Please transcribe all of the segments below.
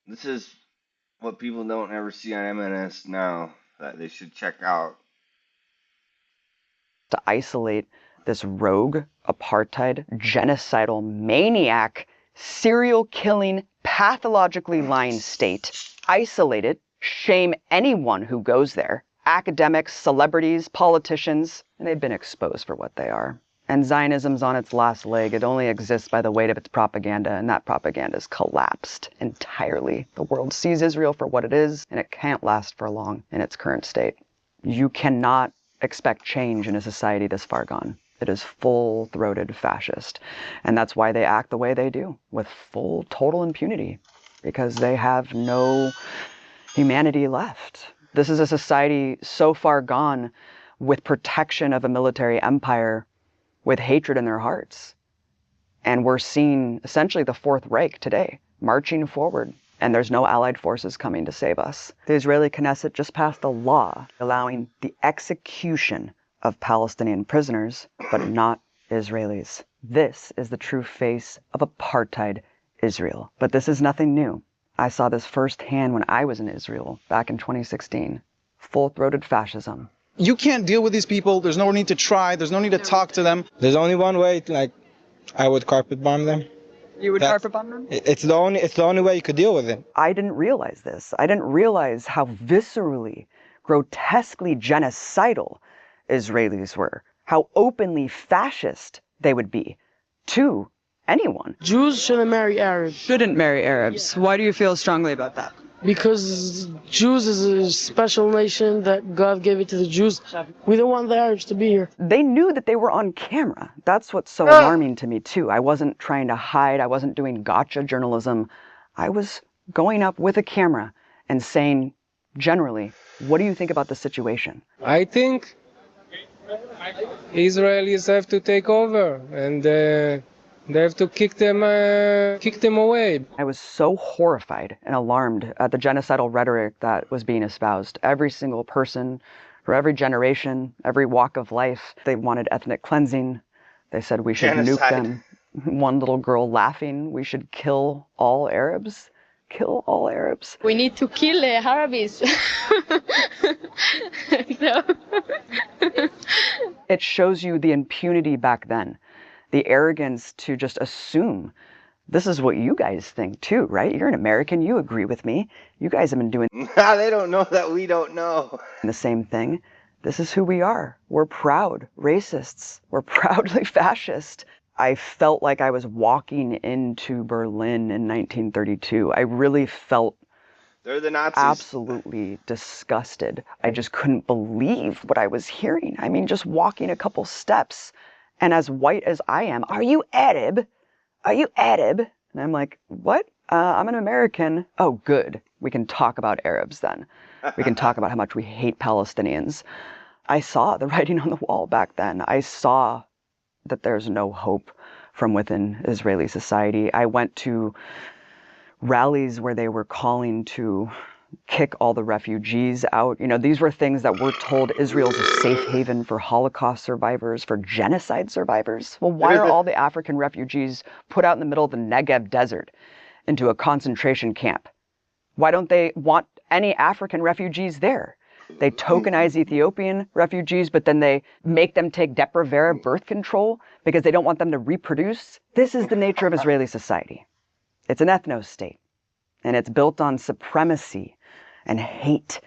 This is what people don't ever see on MNS now that they should check out. To isolate this rogue, apartheid, genocidal, maniac, serial killing, pathologically lying state, isolate it, shame anyone who goes there, academics, celebrities, politicians, and they've been exposed for what they are. And Zionism's on its last leg. It only exists by the weight of its propaganda, and that propaganda's collapsed entirely. The world sees Israel for what it is, and it can't last for long in its current state. You cannot expect change in a society this far gone. It is full-throated fascist. And that's why they act the way they do, with full, total impunity, because they have no humanity left. This is a society so far gone with protection of a military empire, with hatred in their hearts. And we're seeing essentially the Fourth Reich today, marching forward, and there's no allied forces coming to save us. The Israeli Knesset just passed a law allowing the execution of Palestinian prisoners, but not Israelis. This is the true face of apartheid Israel. But this is nothing new. I saw this firsthand when I was in Israel back in 2016. Full-throated fascism. You can't deal with these people. There's no need to try. There's no need to talk to them. There's only one way, like, I would carpet bomb them. You would carpet bomb them? It's the only way you could deal with it. I didn't realize this. I didn't realize how viscerally, grotesquely genocidal Israelis were. How openly fascist they would be to anyone. Jews shouldn't marry Arabs. Shouldn't marry Arabs. Why do you feel strongly about that? Because Jews is a special nation that God gave it to the Jews. We don't want the Arabs to be here. They knew that they were on camera. That's what's so alarming to me, too. I wasn't trying to hide. I wasn't doing gotcha journalism. I was going up with a camera and saying, generally, what do you think about the situation? I think Israelis have to take over, and they have to kick them away. I was so horrified and alarmed at the genocidal rhetoric that was being espoused. Every single person, for every generation, every walk of life, they wanted ethnic cleansing. They said we should nuke them. One little girl laughing, we should kill all Arabs. Kill all Arabs. We need to kill Arabs. No. It shows you the impunity back then. The arrogance to just assume this is what you guys think too, right? You're an American, you agree with me. You guys have been doing They don't know that we don't know. the same thing. This is who we are. We're proud racists. We're proudly fascist. I felt like I was walking into Berlin in 1932. I really felt They're the Nazis. absolutely disgusted. I just couldn't believe what I was hearing. I mean, just walking a couple steps. And as white as I am, are you Arab? Are you Arab? And I'm like, what? I'm an American. Oh, good. We can talk about Arabs then. We can talk about how much we hate Palestinians. I saw the writing on the wall back then. I saw that there's no hope from within Israeli society. I went to rallies where they were calling to kick all the refugees out. You know, these were things that we're told Israel's a safe haven for Holocaust survivors, for genocide survivors. Well, why are all the African refugees put out in the middle of the Negev desert into a concentration camp? Why don't they want any African refugees there? They tokenize Ethiopian refugees, but then they make them take Depo-Provera birth control because they don't want them to reproduce. This is the nature of Israeli society. It's an ethno-state, and it's built on supremacy and hate,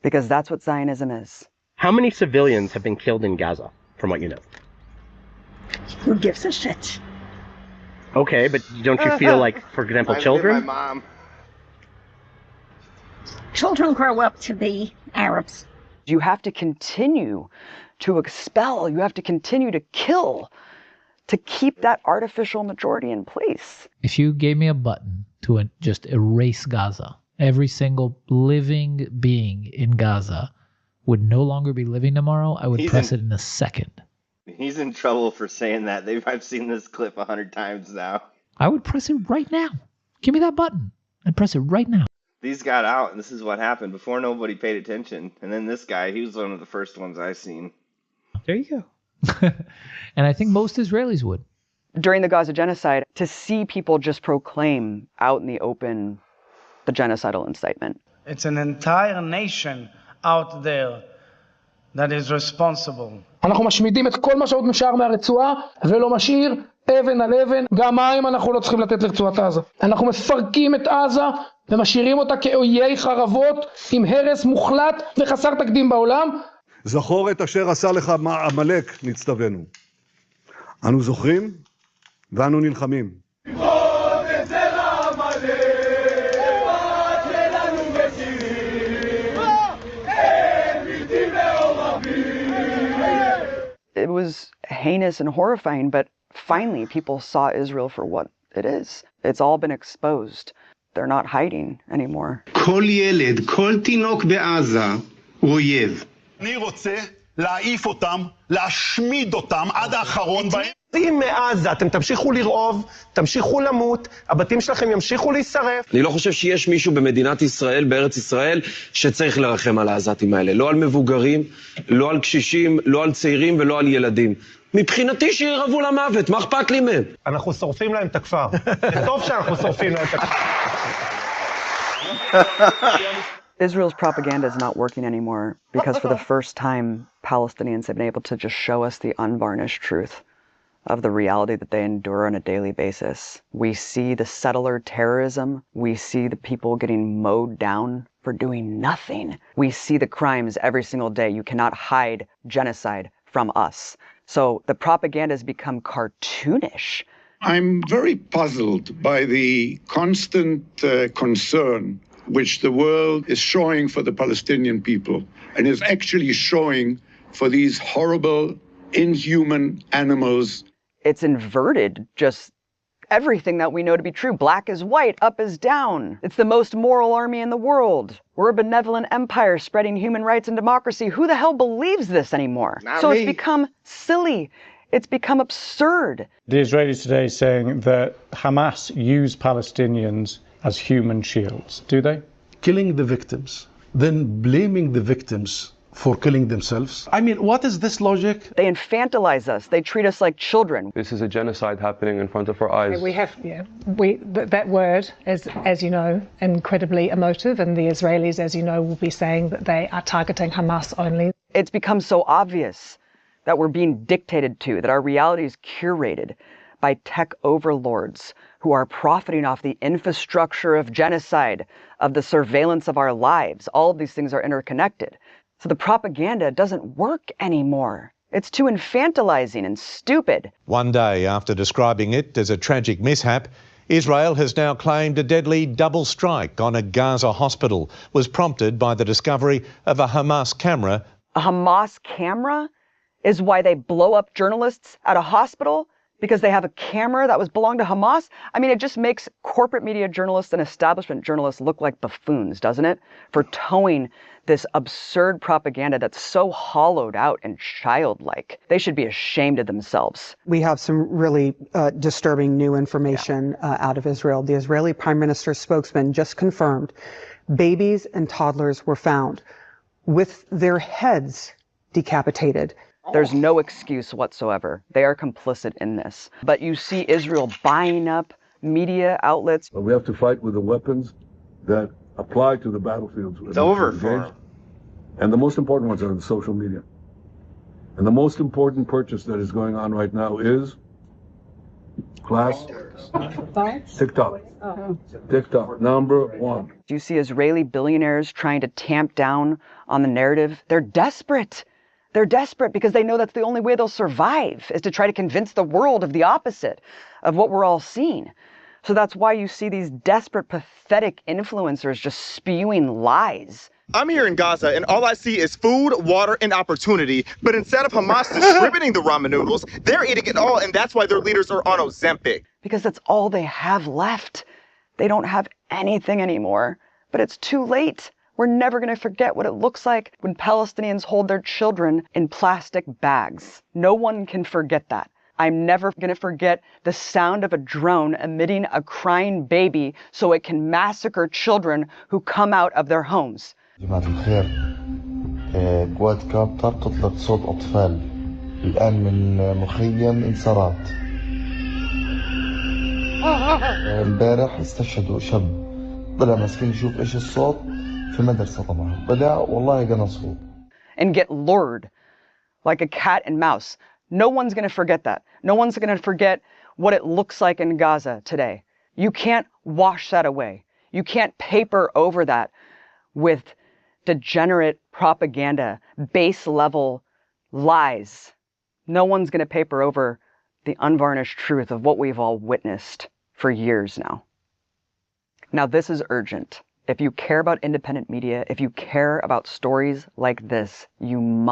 because that's what Zionism is. How many civilians have been killed in Gaza, from what you know? Who gives a shit? Okay, but don't you feel like, for example, children? My mom. Children grow up to be Arabs. You have to continue to expel, you have to continue to kill, to keep that artificial majority in place. If you gave me a button to just erase Gaza, every single living being in Gaza would no longer be living tomorrow, I would press it in a second. He's in trouble for saying that. I've seen this clip 100 times now. I would press it right now. Give me that button. I'd press it right now. These got out, and this is what happened. Before, nobody paid attention. And then this guy, he was one of the first ones I seen. There you go. And I think most Israelis would. During the Gaza genocide, to see people just proclaim out in the open the genocidal incitement. It's an entire nation out there that is responsible. אנחנו משמידים את כל מה שעוד נשאר מהרצועה ולא משאיר אבן על אבן. גם מים אנחנו לא צריכים לתת לרצועת עזה. אנחנו מפרקים את עזה ומשאירים אותה כאויי חרבות עם הרס מוחלט וחסר תקדים בעולם. זכור את אשר עשה לך עמלק, נצטווינו. אנו זוכרים ואנו נלחמים. It was heinous and horrifying, but finally people saw Israel for what it is. It's all been exposed. They're not hiding anymore. כל ילד, כל תינוק בעזה הוא אויב. אני רוצה להעיף אותם, להשמיד אותם עד האחרון בהם. אם מעזה אתם תמשיכו לרעוב, תמשיכו למות, הבתים שלכם ימשיכו להישרף. אני לא חושב שיש מישהו במדינת ישראל, בארץ ישראל, שצריך לרחם על העזתים האלה. לא על מבוגרים, לא על קשישים, לא על צעירים ולא על ילדים. מבחינתי שירעבו למוות, מה אכפת לי מהם? אנחנו שורפים להם את הכפר. זה טוב שאנחנו שורפים להם את הכפר. Israel's propaganda is not working anymore because for the first time, Palestinians have been able to just show us the unvarnished truth of the reality that they endure on a daily basis. We see the settler terrorism. We see the people getting mowed down for doing nothing. We see the crimes every single day. You cannot hide genocide from us. So the propaganda has become cartoonish. I'm very puzzled by the constant concern which the world is showing for the Palestinian people and is actually showing for these horrible, inhuman animals. It's inverted just everything that we know to be true. Black is white, up is down. It's the most moral army in the world. We're a benevolent empire spreading human rights and democracy. Who the hell believes this anymore? Not so me. It's become silly. It's become absurd. The Israelis today is saying that Hamas use Palestinians as human shields. Do they? Killing the victims, then blaming the victims for killing themselves. I mean, what is this logic? They infantilize us. They treat us like children. This is a genocide happening in front of our eyes. We have, that word is, as you know, incredibly emotive, and the Israelis, as you know, will be saying that they are targeting Hamas only. It's become so obvious that we're being dictated to, that our reality is curated by tech overlords who are profiting off the infrastructure of genocide, of the surveillance of our lives. All of these things are interconnected. So the propaganda doesn't work anymore. It's too infantilizing and stupid. One day after describing it as a tragic mishap, Israel has now claimed a deadly double strike on a Gaza hospital was prompted by the discovery of a Hamas camera. A Hamas camera is why they blow up journalists at a hospital? Because they have a camera that was belonged to Hamas? I mean, it just makes corporate media journalists and establishment journalists look like buffoons, doesn't it? For towing this absurd propaganda that's so hollowed out and childlike. They should be ashamed of themselves. We have some really disturbing new information out of Israel. The Israeli Prime Minister's spokesman just confirmed babies and toddlers were found with their heads decapitated. There's no excuse whatsoever. They are complicit in this. But you see Israel buying up media outlets. But we have to fight with the weapons that apply to the battlefields. It's over for them. And the most important ones are the social media. And the most important purchase that is going on right now is TikTok. TikTok, number one. Do you see Israeli billionaires trying to tamp down on the narrative? They're desperate. They're desperate because they know that's the only way they'll survive, is to try to convince the world of the opposite of what we're all seeing. So that's why you see these desperate, pathetic influencers just spewing lies. I'm here in Gaza, and all I see is food, water, and opportunity. But instead of Hamas distributing the ramen noodles, they're eating it all, and that's why their leaders are on Ozempic. Because that's all they have left. They don't have anything anymore. But it's too late. We're never going to forget what it looks like when Palestinians hold their children in plastic bags. No one can forget that. I'm never going to forget the sound of a drone emitting a crying baby so it can massacre children who come out of their homes. جماعة الخير قوات كابتر تطلق صوت أطفال الآن من مخيم انصارات. امبارح استشهدوا شاب طلع مسكين يشوف إيش الصوت في مدرسة طبعا طلع والله جانا صوت. And get lured like a cat and mouse. No one's going to forget that. No one's going to forget what it looks like in Gaza today. You can't wash that away. You can't paper over that with degenerate propaganda, base level lies. No one's going to paper over the unvarnished truth of what we've all witnessed for years now. Now, this is urgent. If you care about independent media, if you care about stories like this, you must